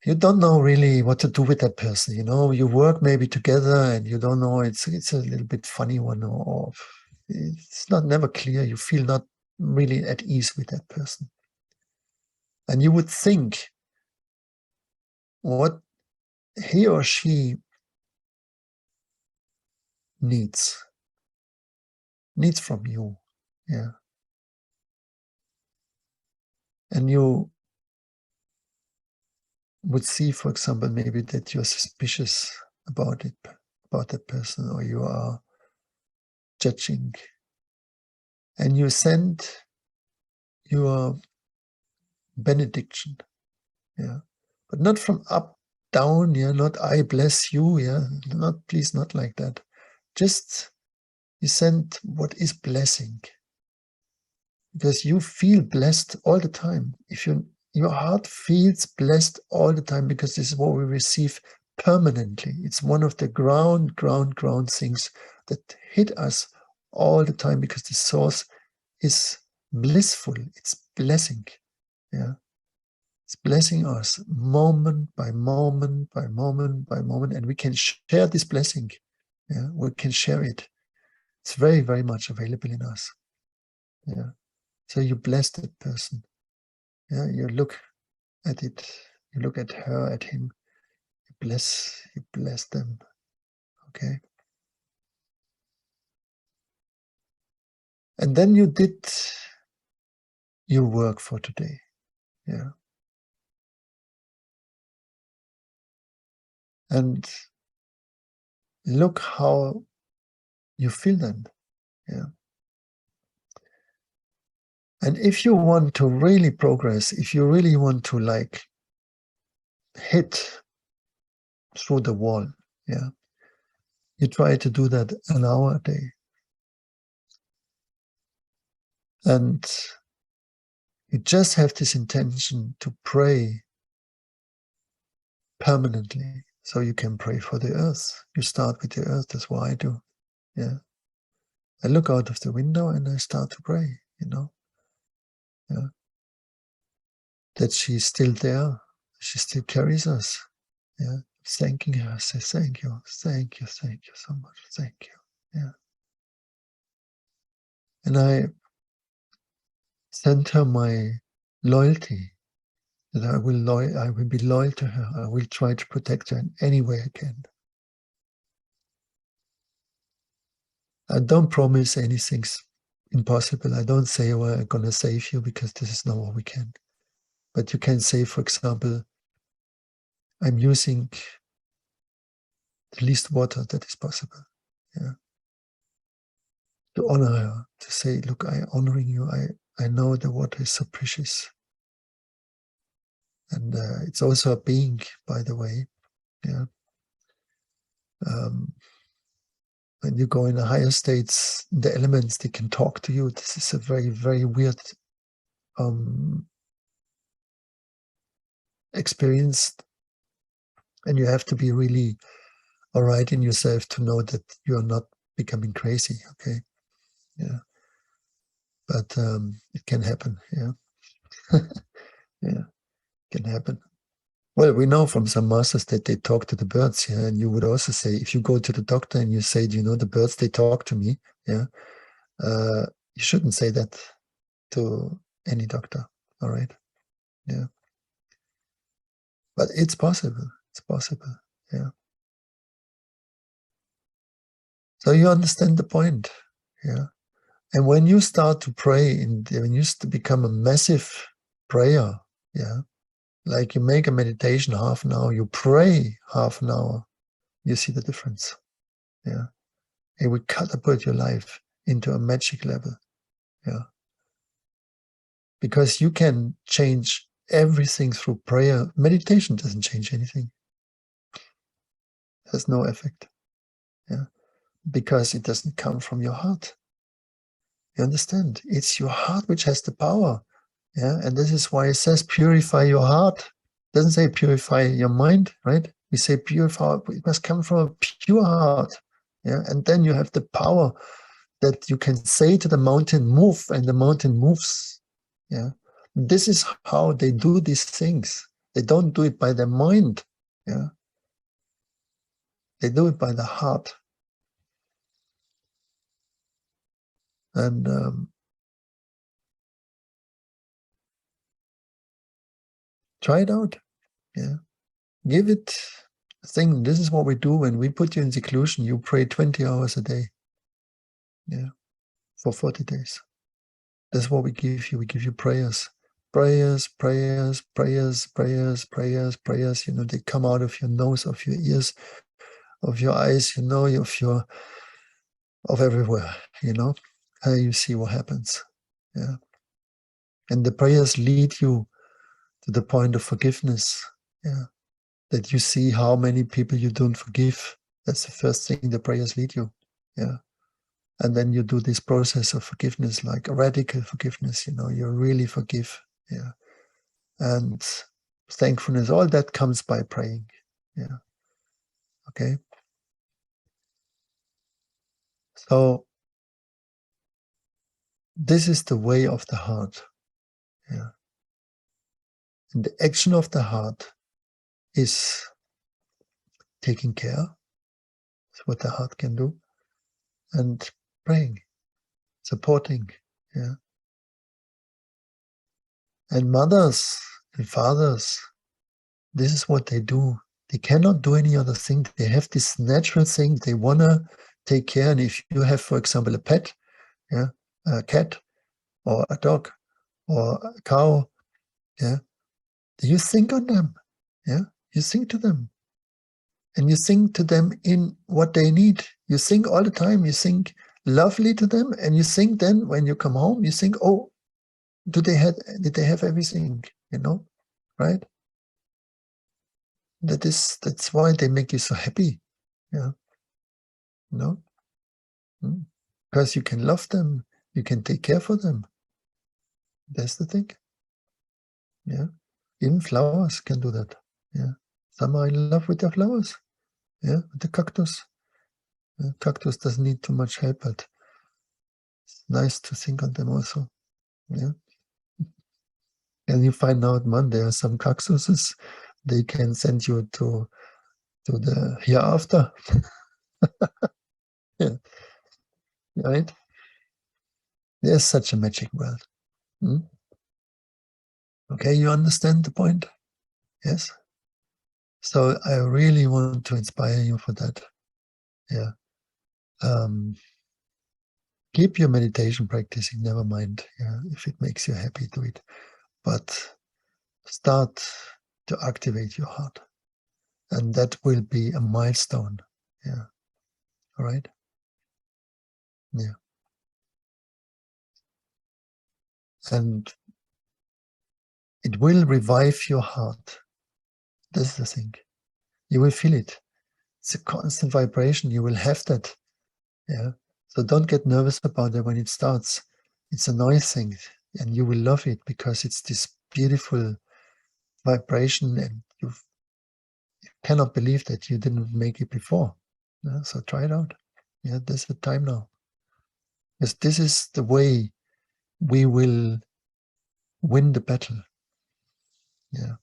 you don't know really what to do with that person, you work maybe together and you don't know, it's a little bit funny one, or it's not never clear, you feel not really at ease with that person. And you would think what he or she needs from you. Yeah. And you would see, for example, maybe that you're suspicious about that person, or you are judging. And you send your benediction. Yeah. But not from up down, yeah, not I bless you, yeah, please not like that. Just you send what is blessing. Because you feel blessed all the time. If your heart feels blessed all the time, because this is what we receive permanently. It's one of the ground things that hit us all the time, because the source is blissful. It's blessing. Yeah. It's blessing us moment by moment by moment by moment, and we can share this blessing. Yeah, we can share it. It's very, very much available in us. Yeah. So you bless that person. Yeah, you look at it, you look at her, at him, you bless them. Okay. And then you did your work for today. Yeah. And look how you feel then. Yeah. And if you want to really progress, if you really want to like hit through the wall, yeah, you try to do that an hour a day. And you just have this intention to pray permanently. So you can pray for the earth. You start with the earth. That's what I do. Yeah. I look out of the window and I start to pray, you know. Yeah. That she's still there. She still carries us. Yeah. Thanking her. Say thank you so much. Thank you. Yeah. And I send her my loyalty. That I will be loyal to her. I will try to protect her in any way I can. I don't promise anything's impossible. I don't say, well, I'm going to save you, because this is not what we can. But you can say, for example, I'm using the least water that is possible. Yeah. To honor her, to say, look, I'm honoring you. I know the water is so precious. And it's also a being, by the way. Yeah. When you go in the higher states, the elements, they can talk to you. This is a very, very weird experience. And you have to be really all right in yourself to know that you're not becoming crazy, okay? Yeah. But it can happen, yeah. Yeah, it can happen. Well, we know from some masters that they talk to the birds, yeah, and you would also say, if you go to the doctor and you say, do you know the birds, they talk to me, yeah, you shouldn't say that to any doctor, all right? Yeah. But it's possible, yeah. So you understand the point, yeah. And when you start to pray, when you become a massive prayer, yeah, like you make a meditation half an hour, you pray half an hour, you see the difference, yeah. It will catapult your life into a magic level, yeah. Because you can change everything through prayer. Meditation doesn't change anything. It has no effect, yeah, because it doesn't come from your heart. You understand? It's your heart which has the power. Yeah, and this is why it says purify your heart. It doesn't say purify your mind, right? We say purify, it must come from a pure heart. Yeah, and then you have the power that you can say to the mountain, move, and the mountain moves. Yeah, this is how they do these things. They don't do it by their mind. Yeah, they do it by the heart. And try it out. Yeah, give it a thing. This is what we do when we put you in seclusion. You pray 20 hours a day. Yeah, for 40 days. That's what we give you. We give you prayers. Prayers. You know, they come out of your nose, of your ears, of your eyes, you know, of everywhere, you know. You see what happens. Yeah. And the prayers lead you to the point of forgiveness. Yeah. That you see how many people you don't forgive. That's the first thing the prayers lead you. Yeah. And then you do this process of forgiveness, like a radical forgiveness, you know, you really forgive. Yeah. And thankfulness, all that comes by praying. Yeah. Okay? So this is the way of the heart. Yeah. And the action of the heart is taking care. That's what the heart can do. And praying, supporting. Yeah. And mothers and fathers, this is what they do. They cannot do any other thing. They have this natural thing. They want to take care. And if you have, for example, a pet, yeah, a cat or a dog or a cow, yeah, you think on them. Yeah, you think to them. And you think to them in what they need. You think all the time. You think lovely to them. And you think then when you come home, you think, oh, did they have everything? You know, right? That's why they make you so happy. Yeah. No? Because you can love them, you can take care for them. That's the thing. Yeah. Even flowers can do that. Yeah. Some are in love with their flowers. Yeah, with the cactus. Yeah. Cactus doesn't need too much help, but it's nice to think on them also. Yeah. And you find out, man, there are some cactuses, they can send you to the hereafter. Yeah. Right? There's such a magic world. Okay, you understand the point? Yes? So I really want to inspire you for that. Yeah. Keep your meditation practicing, never mind. Yeah, if it makes you happy, do it. But start to activate your heart. And that will be a milestone. Yeah. All right? Yeah. And it will revive your heart. This is the thing. You will feel it. It's a constant vibration. You will have that. Yeah. So don't get nervous about it when it starts. It's a nice thing, and you will love it because it's this beautiful vibration, and you cannot believe that you didn't make it before. Yeah, so try it out. Yeah, there's the time now. Because this is the way we will win the battle. Yeah.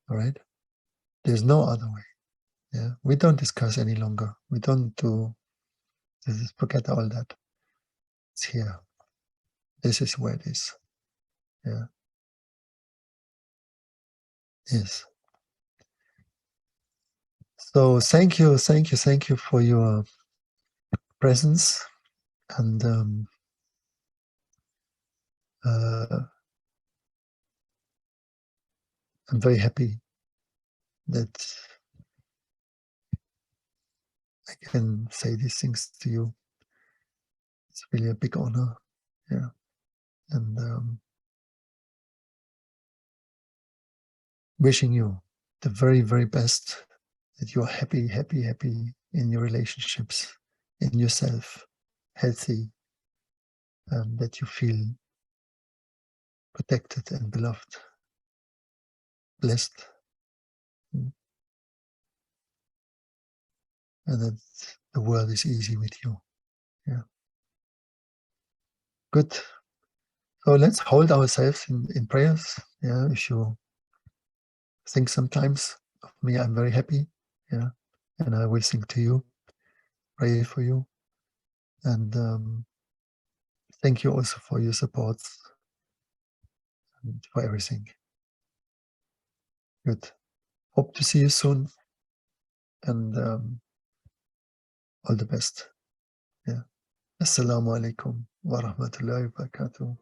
All right. There's no other way. Yeah. We don't discuss any longer. We don't do. Just forget all that. It's here. This is where it is. Yeah. Yes. So thank you for your presence, and I'm very happy that I can say these things to you. It's really a big honor. Yeah. And wishing you the very, very best, that you're happy in your relationships, in yourself, healthy, and that you feel protected and beloved, blessed, and that the world is easy with you. Yeah. Good. So let's hold ourselves in prayers. Yeah. If you think sometimes of me, I'm very happy. Yeah. And I will sing to you, pray for you. And thank you also for your support and for everything. Good. Hope to see you soon. And all the best. Yeah. Assalamu alaikum wa rahmatullahi wa barakatuh.